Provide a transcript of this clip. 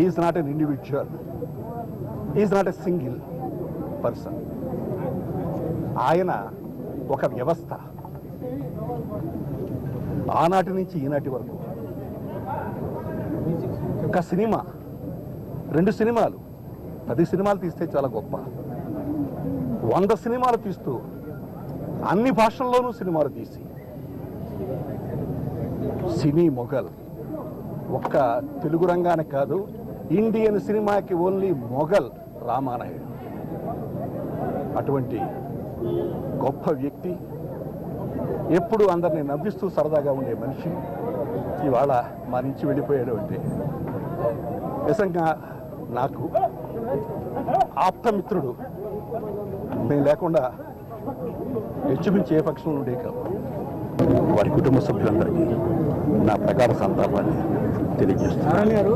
Is not an individual, is not a single person. ఆయన ఒక వ్యవస్థ. ఆనాటి నుంచి ఈనాటి వరకు ఒక సినిమా, 2 సినిమాలు, 10 సినిమాలు తీస్తే చాలా గొప్ప. 100 సినిమాలు తీస్తూ అన్ని భాషల్లోనూ సినిమాలు తీసి సినీ మొఘల్. ఒక్క తెలుగు రంగానికి కాదు, ఇండియన్ సినిమాకి ఓన్లీ మొఘల్ రామానాయుడు. అటువంటి గొప్ప వ్యక్తి, ఎప్పుడు అందరినీ నవ్విస్తూ సరదాగా ఉండే మనిషి ఇవాళ మా నుంచి వెళ్ళిపోయాడు అంటే నిజంగా నాకు ఆప్తమిత్రుడు. మేము లేకుండా హెచ్చుమించి ఏ పక్షంలో ఉండే కాదు. వారి కుటుంబ సభ్యులందరికీ నా ప్రగాఢ సంతాపాన్ని తెలియజేస్తున్నాను.